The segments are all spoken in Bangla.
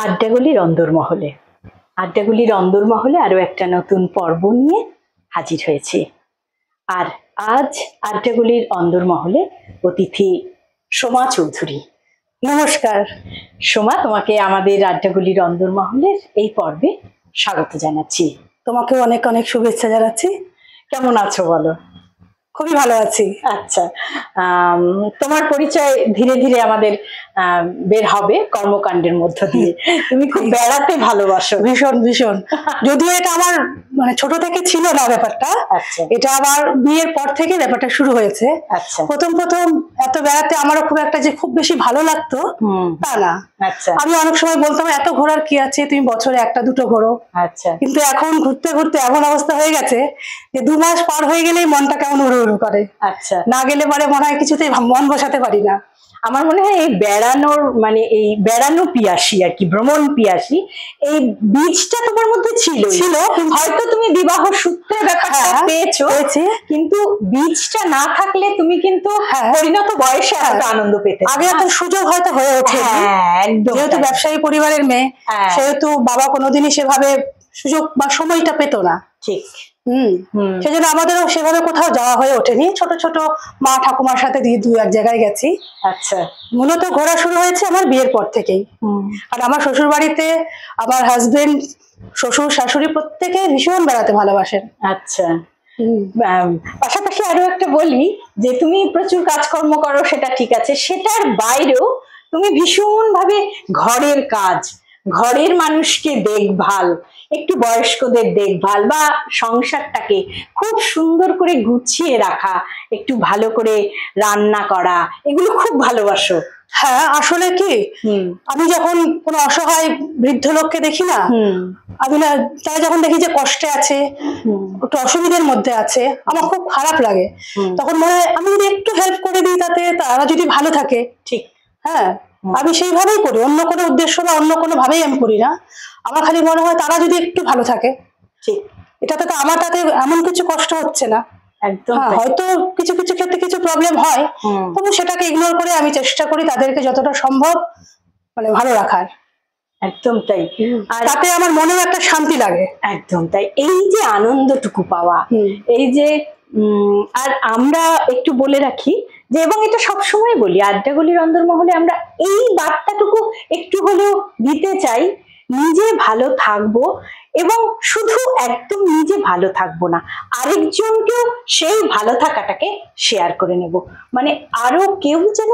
আড্ডাগুলির অন্দরমহলে আড্ডাগুলির অন্দরমহলে আরো একটা নতুন পর্ব নিয়ে হাজির হয়েছি। আর আজ আড্ডাগুলির অন্দরমহলে অতিথি সোমা চৌধুরী। নমস্কার সোমা, তোমাকে আমাদের আড্ডাগুলির অন্দরমহলের এই পর্বে স্বাগত জানাচ্ছি। তোমাকে অনেক অনেক শুভেচ্ছা জানাচ্ছি। কেমন আছো বলো? খুবই ভালো আছি। আচ্ছা, তোমার পরিচয় ধীরে ধীরে আমাদের বের হবে কর্মকাণ্ডের মধ্য দিয়ে। তুমি খুব বেড়াতে ভালোবাসো। ভীষণ ভীষণ। যদিও এটা আমার মানে ছোট থেকে ছিল না ব্যাপারটা, এটা আবার বিয়ের পর থেকে ব্যাপারটা শুরু হয়েছে। আচ্ছা, প্রথম এত বেড়াতে আমারও খুব একটা যে খুব বেশি ভালো লাগতো তা না। আচ্ছা, আমি অনেক সময় বলতাম এত ঘোরার কি আছে, তুমি বছরে একটা দুটো ঘোরো। আচ্ছা, কিন্তু এখন ঘুরতে ঘুরতে এমন অবস্থা হয়ে গেছে যে 2 মাস পার হয়ে গেলেই মনটা কেমন উড়ু উড়ু করে। আচ্ছা, না গেলে পরে মনে হয় কিছুতেই মন বসাতে পারি না। আমার মনে হয় এই বেড়ানোর মানে এই বেড়ানো পিয়াসী আর কি, ভ্রমণ পিয়াসী, এই বীজটা তোমার মধ্যে ছিল। হয়তো তুমি বিবাহ সূত্রে ব্যাপারটা পেয়েছো, কিন্তু বীজটা না থাকলে তুমি কিন্তু পরিণত বয়সে এত আনন্দ পেতে। আগে এত সুযোগ হয়তো হয়ে ওঠে। যেহেতু ব্যবসায়ী পরিবারের মেয়ে, সেহেতু বাবা কোনোদিনই সেভাবে সুযোগ বা সময়টা পেত না। ঠিক। সেজন্য আমাদেরও সেভাবে কোথাও যাওয়া হয়ে ওঠেনি। ছোট ছোট মা ঠাকুমার সাথে দিয়ে 2-1 জায়গায় গেছি। আচ্ছা, মূলত ঘোরা শুরু হয়েছে আমার বিয়ের পর থেকেই। আর আমার শ্বশুর বাড়িতে আমার হাজবেন্ড, শ্বশুর শাশুড়ি প্রত্যেকে ভীষণ বেড়াতে ভালোবাসেন। আচ্ছা, পাশাপাশি আরো একটা বলি যে তুমি প্রচুর কাজকর্ম করো, সেটা ঠিক আছে, সেটার বাইরেও তুমি ভীষণ ভাবে ঘরের কাজ, ঘরের মানুষকে দেখভাল, একটু বয়স্কদের দেখভাল বা সংসারটাকে খুব সুন্দর করে গুছিয়ে রাখা, একটু ভালো করে রান্না করা, এগুলো খুব ভালোবাসো। হ্যাঁ, আসলে কি আমি যখন কোনো অসহায় বৃদ্ধ লোককে দেখি না, আমি না তারা যখন দেখি যে কষ্টে আছে, একটু অসুবিধার মধ্যে আছে, আমার খুব খারাপ লাগে। তখন মনে হয় আমি যদি একটু হেল্প করে দিই তাতে তারা যদি ভালো থাকে। ঠিক। হ্যাঁ, আমি সেইভাবেই করি, অন্য কোনো উদ্দেশ্য বা অন্য কোনো ভাবেই আমি করি না। আমার খালি মনে হয় তারা যদি একটু ভালো থাকে, ঠিক, এটাতে তো আমার তাতে এমন কিছু কষ্ট হচ্ছে না। একদম। হয়তো কিছু কিছু ক্ষেত্রে কিছু প্রবলেম হয়, তবু সেটাকে ইগনোর করে আমি চেষ্টা করি তাদেরকে যতটা সম্ভব মানে ভালো রাখার। একদম তাই। আর তাতে আমার মনেও একটা শান্তি লাগে। একদম তাই। এই যে আনন্দটুকু পাওয়া, এই যে আর আমরা একটু বলে রাখি যে, এবং এটা সবসময় বলি, আড্ডাগুলির অন্দরমহলে আমরা এই বার্তাটুকু একটু হলেও দিতে চাই, নিজে ভালো থাকবো এবং শুধু একদম নিজে ভালো থাকবো না, আরেকজনকেও সেই ভালো থাকাটাকে শেয়ার করে নেব, মানে আরো কেউ যেন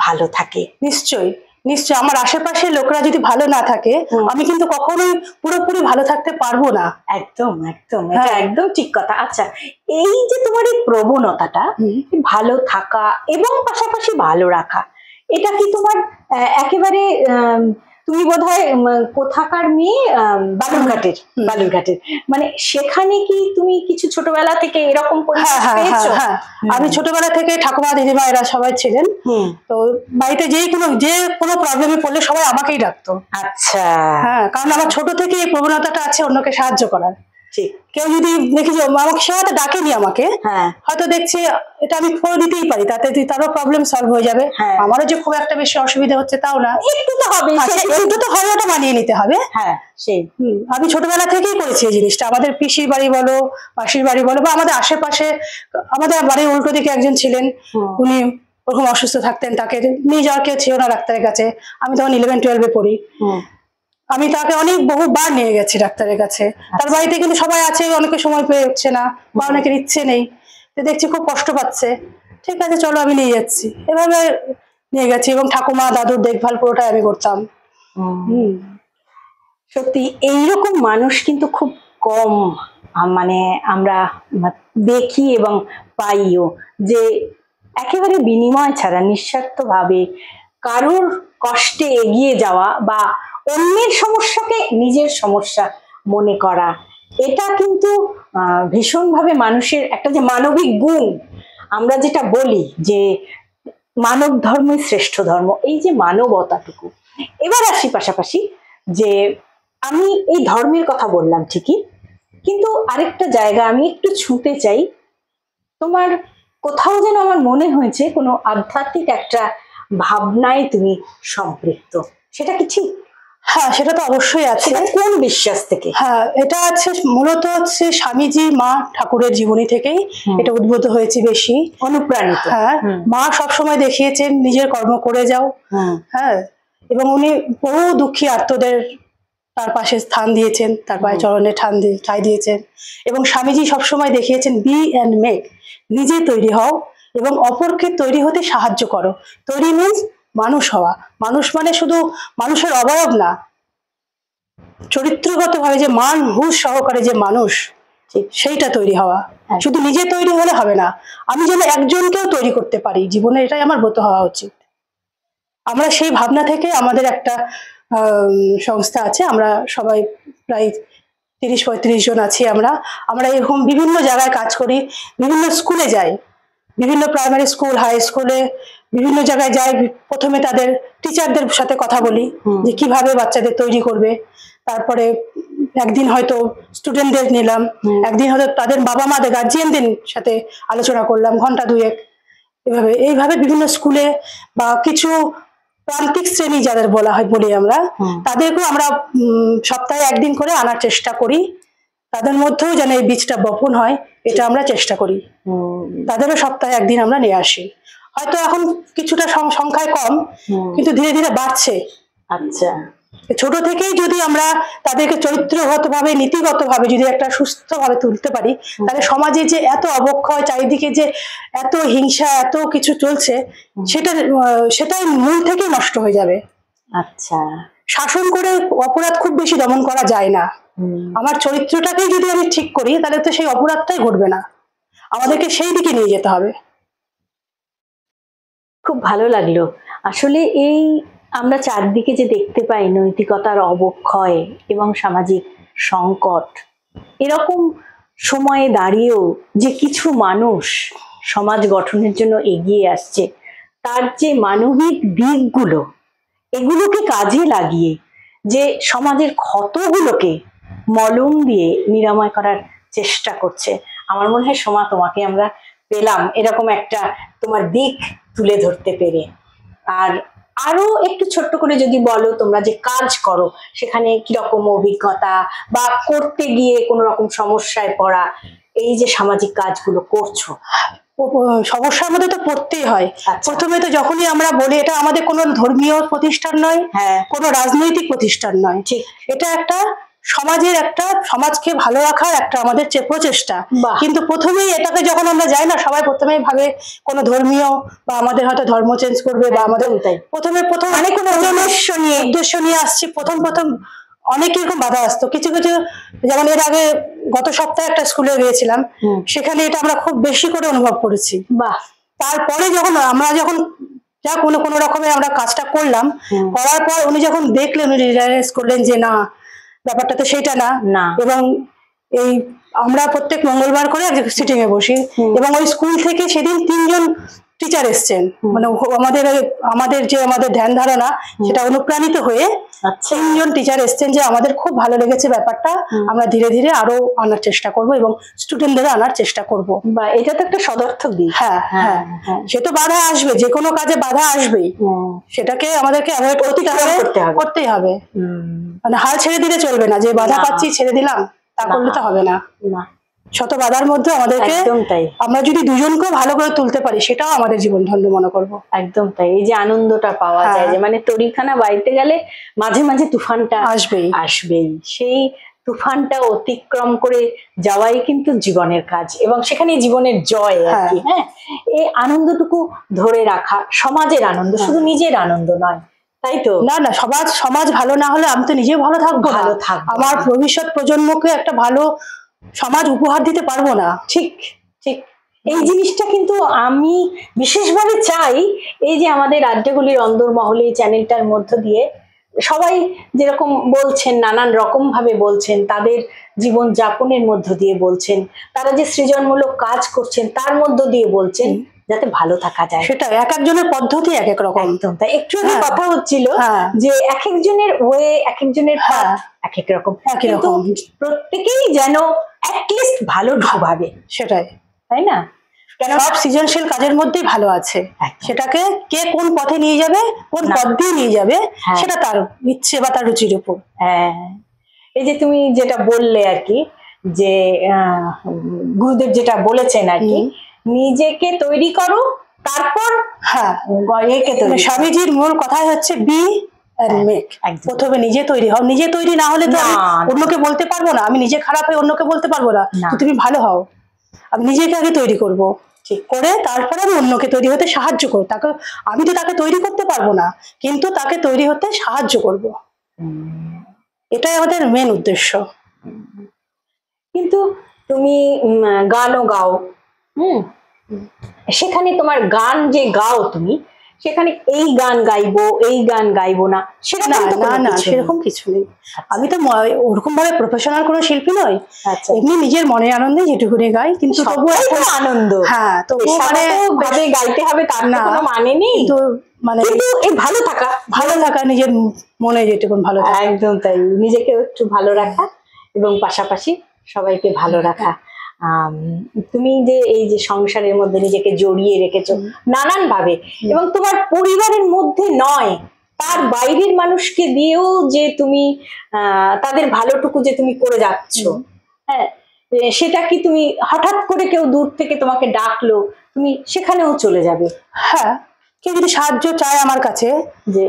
ভালো থাকে। নিশ্চয়ই নিশ্চয়ই, আমার আশেপাশে লোকরা যদি ভালো না থাকে, আমি কিন্তু কখনোই পুরোপুরি ভালো থাকতে পারবো না। একদম একদম, এটা একদম ঠিক কথা। আচ্ছা, এই যে তোমার এই প্রবণতাটা ভালো থাকা এবং পাশাপাশি ভালো রাখা, এটা কি তোমার একেবারে তুমি বোধহয় কোথাকার মেয়ে? বালুরঘাটের, মানে সেখানে কি তুমি কিছু ছোটবেলা থেকে এরকম পেয়েছো? আমি ছোটবেলা থেকে ঠাকুমা দিদিমা এরা সবাই ছিলেন, তো বাড়িতে যে কোনো প্রবলেমে পড়লে সবাই আমাকেই ডাকতো। আচ্ছা, হ্যাঁ, কারণ আমার ছোট থেকে এই প্রবণতাটা আছে অন্যকে সাহায্য করার। কেউ যদি দেখি যে আমাকে সে হয়তো ডাকেনি আমাকে, হয়তো দেখছি এটা আমি করে দিতেই পারি, তাতে তারও প্রবলেম সলভ হয়ে যাবে। আমারও যে খুব একটা বেশি অসুবিধা হচ্ছে তাও না, একটু তো হবে, একটু তো হবে, ওটা মানিয়ে নিতে হবে। হ্যাঁ, সেই আমি ছোটবেলা থেকেই করেছি এই জিনিসটা। আমাদের পিসির বাড়ি বলো, মাসির বাড়ি বলো, বা আমাদের আশেপাশে আমাদের বাড়ির উল্টো দিকে একজন ছিলেন, উনি ওরকম অসুস্থ থাকতেন, তাকে নিয়ে যাওয়ার কেউ ছিল না ডাক্তারের কাছে। আমি তখন 11-12-এ পড়ি, আমি তাকে বহুবার নিয়ে গেছি ডাক্তারের কাছে। তার বাড়িতে কিন্তু সবাই আছে, অনেকে সময় পেয়ে উঠছে না বা অনেকের ইচ্ছে নেই, তো দেখছি খুব কষ্ট পাচ্ছে, ঠিক আছে চলো আমি নিয়ে যাচ্ছি, এভাবে নিয়ে গেছি। এবং ঠাকুমা দাদুর দেখভাল পুরোটাই আমি করতাম। সত্যি এইরকম মানুষ কিন্তু খুব কম মানে আমরা দেখি এবং পাইও, যে একেবারে বিনিময় ছাড়া নিঃস্বার্থভাবে কারোর কষ্টে এগিয়ে যাওয়া বা অন্যের সমস্যাকে নিজের সমস্যা মনে করা, এটা কিন্তু ভীষণভাবে মানুষের একটা যে মানবিক গুণ, আমরা যেটা বলি যে মানব ধর্মই শ্রেষ্ঠ ধর্ম, এই যে মানবতাটুকু। এবার আসি পাশাপাশি যে আমি এই ধর্মের কথা বললাম ঠিকই, কিন্তু আরেকটা জায়গা আমি একটু ছুঁতে চাই। তোমার কোথাও যেন আমার মনে হয়েছে কোনো আধ্যাত্মিক একটা ভাবনায় তুমি সম্পৃক্ত, সেটা কি ঠিক? হ্যাঁ, সেটা তো অবশ্যই আছে। কোন বিশ্বাস থেকে? হ্যাঁ, এটা আছে মূলত হচ্ছে স্বামীজি মা ঠাকুরের জীবনী থেকেই এটা উদ্ভূত হয়েছে বেশি, অনুপ্রাণিত। হ্যাঁ, মা সবসময় দেখিয়েছেন নিজের কর্ম করে যাও, হ্যাঁ, এবং উনি বহু দুঃখী আর্তদের তার পাশে স্থান দিয়েছেন, তার পায়ে চরণে ঠাঁই দিয়েছেন। এবং স্বামীজি সবসময় দেখিয়েছেন বি অ্যান্ড মেক, নিজে তৈরি হও এবং অপরকে তৈরি হতে সাহায্য করো। তৈরি মিন্স মানুষ হওয়া। মানুষ মানে শুধু মানুষের অবয়ব না, চরিত্রগত ভাবে যে মান হুঁশ সহকারে যে মানুষ, সেইটা তৈরি হওয়া। শুধু নিজে তৈরি হলে হবে না, আমি যেন একজনকেও তৈরি করতে পারি জীবনে, এটাই আমার ব্রত হওয়া উচিত। আমরা সেই ভাবনা থেকে আমাদের একটা সংস্থা আছে, আমরা সবাই প্রায় 30-35 জন আছি। আমরা এরকম বিভিন্ন জায়গায় কাজ করি, বিভিন্ন স্কুলে যাই, বিভিন্ন প্রাইমারি স্কুল, হাই স্কুলে, বিভিন্ন জায়গায় যাই। প্রথমে তাদের টিচারদের সাথে কথা বলি যে কিভাবে বাচ্চাদের তৈরি করবে, তারপরে একদিন হয়তো স্টুডেন্টদের নিলাম, একদিন হয়তো তাদের বাবা মাদের গার্জিয়ানদের সাথে আলোচনা করলাম ঘন্টা দুয়েক। এইভাবে বিভিন্ন স্কুলে বা কিছু প্রান্তিক শ্রেণী যাদের বলা হয় বলি আমরা, তাদেরকেও আমরা সপ্তাহে একদিন করে আনার চেষ্টা করি। তাদের মধ্যেও যেন এই বীজটা বপন হয়, এটা আমরা চেষ্টা করি। তাদেরও সপ্তাহে একদিন আমরা নিয়ে আসি। হয়তো এখন কিছুটা সংখ্যায় কম, কিন্তু ধীরে ধীরে বাড়ছে। আচ্ছা, ছোট থেকেই যদি আমরা তাদেরকে চরিত্রগতভাবে, নীতিগতভাবে যদি একটা সুস্থভাবে তুলতে পারি, তাহলে সমাজে যে এত অবক্ষয়, চারিদিকে যে এত হিংসা, এত কিছু চলছে, সেটাই মূল থেকেই নষ্ট হয়ে যাবে। আচ্ছা, শাসন করে অপরাধ খুব বেশি দমন করা যায় না। আমার চরিত্রটাকেই যদি আমি ঠিক করি, তাহলে তো সেই অপরাধটাই ঘটবে না। আমাদেরকে সেই দিকে নিয়ে যেতে হবে। খুব ভালো লাগলো। আসলে এই আমরা চারদিকে যে দেখতে পাই নৈতিকতার অবক্ষয় এবং সামাজিক সংকট, এরকম সময়ে দাঁড়িয়েও যে কিছু মানুষ সমাজ গঠনের জন্য এগিয়ে আসছে, তার যে মানবিক দিকগুলো, এগুলোকে কাজে লাগিয়ে যে সমাজের ক্ষতগুলোকে মলম দিয়ে নিরাময় করার চেষ্টা করছে, আমার মনে হয় সোমা, তোমাকে আমরা পেলাম এরকম একটা তোমার দিক তুলে ধরতে পেরে। আর আরো একটু ছোট্ট করে যদি বলো, তোমরা যে কাজ করো সেখানে কিরকম অভিজ্ঞতা, বা করতে গিয়ে কোনো রকম সমস্যায় পড়া, এই যে সামাজিক কাজগুলো করছো। সমস্যার মধ্যে তো পড়তেই হয়। প্রথমে তো যখনই আমরা বলি, এটা আমাদের কোনো ধর্মীয় প্রতিষ্ঠান নয়, কোনো রাজনৈতিক প্রতিষ্ঠান নয়, ঠিক, এটা একটা সমাজের, একটা সমাজকে ভালো রাখার একটা আমাদের প্রচেষ্টা। কিন্তু প্রথমেই এটাকে যখন আমরা যাই না, সবাই প্রথমেই ভাবে কোনো ধর্মীয়, বা আমাদের হয়তো ধর্ম চেঞ্জ করবে, বা আমাদের প্রথম মানে কোনো উদ্দেশ্য নিয়ে আসছি। প্রথম অনেক রকম বাধা আসতো। কিছু যেমন এর আগে গত সপ্তাহে একটা স্কুলে গিয়েছিলাম, সেখানে এটা আমরা খুব বেশি করে অনুভব করেছি। তারপরে আমরা যখন যা কোনো রকমে আমরা কাজটা করলাম, করার পর উনি যখন দেখলেন, উনি রিয়ালাইজ করলেন যে না, ব্যাপারটা তো সেইটা না। এবং এই আমরা প্রত্যেক মঙ্গলবার করে সিটিং এ বসি, এবং ওই স্কুল থেকে সেদিন 3 জন টিচার এসছেন। মানে আমাদের যে আমাদের ধ্যান ধারণা, সেটা অনুপ্রাণিত হয়ে 3 জন টিচার এসছেন, যে আমাদের খুব ভালো লেগেছে ব্যাপারটা, আমরা ধীরে ধীরে আরো আনার চেষ্টা করব এবং স্টুডেন্টদের আনার চেষ্টা করব। বা এটা তো একটা সদর্থক দিক। হ্যাঁ হ্যাঁ, সে তো বাধা আসবে, যে কোনো কাজে বাধা আসবেই, সেটাকে আমাদেরকে অ্যাভয়েড করতেই হবে। মানে হাল ছেড়ে দিলে চলবে না, যে বাধা পাচ্ছি ছেড়ে দিলাম, তা করলে তো হবে না। শত বাধার মধ্যে আমাদেরকে, আমরা যদি দুজনকেও ভালো করে তুলতে পারি, সেটাও আমাদের জীবন ধন্য মনে করবো। একদম তাই। এই যে আনন্দটা পাওয়া যায়, যে মানে তরিখানা বাড়িতে গেলে মাঝে মাঝে তুফানটা আসবেই, সেই তুফানটা অতিক্রম করে যাওয়াই কিন্তু জীবনের কাজ, এবং সেখানে জীবনের জয় আর কি। হ্যাঁ, এই আনন্দটুকু ধরে রাখা, সমাজের আনন্দ, শুধু নিজের আনন্দ নয়, তাই তো? না, সমাজ ভালো না হলে আমি তো নিজেও ভালো থাকবো, আমার ভবিষ্যৎ প্রজন্মকে একটা ভালো সমাজ উপহার দিতে পারবো না। ঠিক ঠিক, এই জিনিসটা কিন্তু আমি বিশেষভাবে চাই। এই যে আমাদের রাজ্যগুলির অন্দরমহলে চ্যানেলটার মধ্য দিয়ে সবাই যেরকম বলছেন, নানান রকম ভাবে বলছেন, তাদের জীবন যাপনের মধ্য দিয়ে বলছেন, তারা যে সৃজনমূলক কাজ করছেন তার মধ্য দিয়ে বলছেন, যাতে ভালো থাকা যায়। সেটা এক একজনের পদ্ধতি এক এক রকম। একদম তাই। একটু আগে কথা হচ্ছিল যে এক একজনের ওয়ে, এক একজনের পথ এক এক রকম, কিন্তু প্রত্যেকেই যেন অ্যাটলিস্ট ভালো ভাবে, সেটাই, তাই না? সব সৃজনশীল কাজের মধ্যেই ভালো আছে, সেটাকে কে কোন পথে নিয়ে যাবে, কোন পথ দিয়ে নিয়ে যাবে, সেটা তার ইচ্ছে বা তার রুচির উপর। হ্যাঁ, এই যে তুমি যেটা বললে আর কি, যে গুরুদেব যেটা বলেছেন আর কি, নিজেকে তৈরি করো তারপর একে তৈরি। স্বামীজির মূল কথাই হচ্ছে বি এন্ড মেক। প্রথমে নিজে তৈরি হও, নিজে তৈরি না হলে তো অন্যকে বলতে পারবো না। আমি নিজে খারাপ হয়ে অন্যকে বলতে পারবো না তুমি ভালো হও। আমি নিজেকে আগে তৈরি করবো, ঠিক করে তারপরে আমি অন্যকে তৈরি হতে সাহায্য করবো। তাকে আমি তো তাকে তৈরি করতে পারবো না, কিন্তু তাকে তৈরি হতে সাহায্য করব। এটাই আমাদের মেন উদ্দেশ্য। কিন্তু তুমি গানও গাও, সেখানে তোমার গান যে গাও তুমি, সেখানে এই গান গাইবো এই গান গাইবো না সেটা না, সেরকম কিছু নেই। আমি তো ওরকম ভাবে প্রফেশনাল কোনো শিল্পী নই, এমনি নিজের মনের আনন্দে যেটুকুনি গাই। কিন্তু তবুও আনন্দ, হ্যাঁ, তবুও মানে ভাবে গাইতে হবে তার না কোনো মানে নেই। তো মানে এই ভালো থাকা নিজের মনে যেটুকুন ভালো থাকা, একদম তাই। নিজেকে একটু ভালো রাখা এবং পাশাপাশি সবাইকে ভালো রাখা। তুমি যে এই যে সংসারের মধ্যে নিজেকে জড়িয়ে রেখেছো নানান ভাবে, এবং তোমার পরিবারের মধ্যে নয়, তার বাইরের মানুষকে দিয়েও যে তুমি তাদের ভালোটুকু যে তুমি করে যাচ্ছ, হ্যাঁ, সেটা কি তুমি হঠাৎ করে কেউ দূর থেকে তোমাকে ডাকলো, তুমি সেখানেও চলে যাবে? হ্যাঁ, কেউ যদি সাহায্য চায় আমার কাছে, যে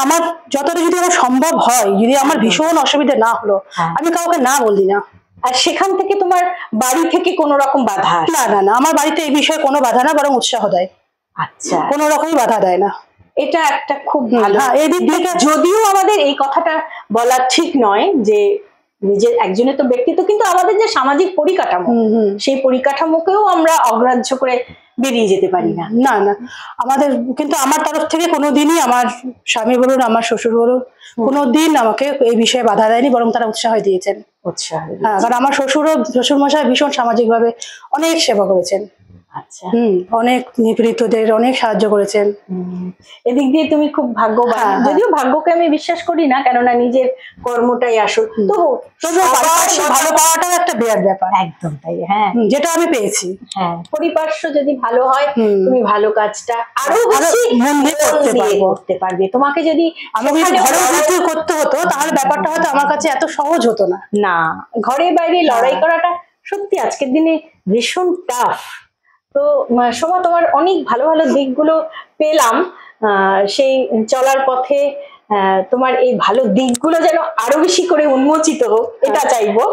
আমার যতটা যদি আমার সম্ভব হয়, যদি আমার ভীষণ অসুবিধা না হলো, আমি কাউকে না বলি না। আর সেখান থেকে তোমার বাড়ি থেকে কোনো রকম বাধা? না, আমার বাড়িতে এই বিষয়ে কোনো বাধা না, বরং উৎসাহ দেয়। আচ্ছা, কোনো রকমই বাধা দেয় না। এটা একটা খুব ভালো এদিক থেকে। যদিও আমাদের এই কথাটা বলা ঠিক নয় যে নিজের একজনের তো ব্যক্তিত্ব, কিন্তু আমাদের যে সামাজিক পরিকাঠামো, সেই পরিকাঠামোকেও আমরা অগ্রাহ্য করে বেরিয়ে যেতে পারি না। না, আমাদের কিন্তু আমার তরফ থেকে কোনোদিনই আমার স্বামী বলুন, আমার শ্বশুর বলুন, কোনোদিন আমাকে এই বিষয়ে বাধা দেয়নি, বরং তারা উৎসাহ দিয়েছেন। হ্যাঁ, কারণ আমার শ্বশুরমশাই ভীষণ সামাজিক ভাবে অনেক সেবা করেছেন। আচ্ছা, অনেক নিপীড়িতদের অনেক সাহায্য করেছেন। এদিক দিয়ে তুমি খুব ভাগ্যবান। যদিও ভাগ্যকে আমি বিশ্বাস করি না, কেননা নিজের কর্মটাই আসল। ভালো পাওয়াটাও একটা বিরাট ব্যাপার। একদম তাই, হ্যাঁ, যেটা আমি পেয়েছি। হ্যাঁ, পরিপার্শ্ব যদি ভালো হয়, তুমি ভালো কাজটা আরো বেশি মন দিয়ে করতে পারবে। তোমাকে যদি ঘরে করতে হতো, তাহলে ব্যাপারটা হয়তো আমার কাছে এত সহজ হতো না। না, ঘরে বাইরে লড়াই করাটা সত্যি আজকের দিনে ভীষণ টাফ। তো সোমা, তোমার অনেক ভালো ভালো দিকগুলো পেলাম, সেই চলার পথে তোমার এই ভালো দিকগুলো যেন আরো বেশি করে উন্মোচিত হোক, এটা চাইবো।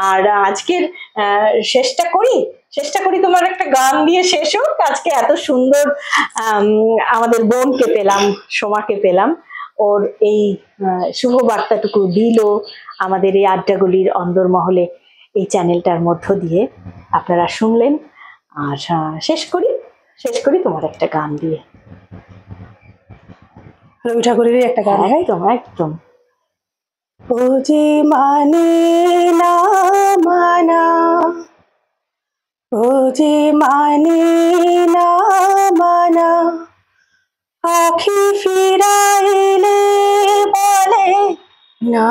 আর আজকের চেষ্টা করি তোমার একটা গান দিয়ে শেষ হোক। আজকে এত সুন্দর আমাদের বোনকে পেলাম, সোমাকে পেলাম, ওর এই শুভ বার্তাটুকু দিল আমাদের এই আড্ডাগুলির অন্দরমহলে, এই চ্যানেলটার মধ্য দিয়ে আপনারা শুনলেন। আর শেষ করি তোমার একটা গান দিয়ে, রবি ঠাকুরেরই একটা গান। একদম। ও যে মানে না মানা, ও যে মানে না মানা, আখি ফিরাইলে বলে না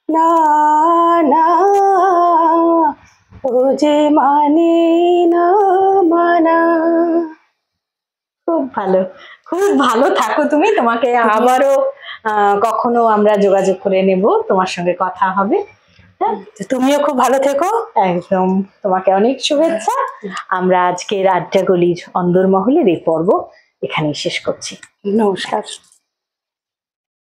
না না, ও যে মানে না মানা। খুব ভালো থাকো তুমি। তোমাকে আবারও কখনো আমরা যোগাযোগ করে নেব, তোমার সঙ্গে কথা হবে। তুমিও খুব ভালো থেকো। একদম, তোমাকে অনেক শুভেচ্ছা। আমরা আজকের আড্ডাগুলির অন্দরমহলের এই পর্ব এখানেই শেষ করছি। নমস্কার।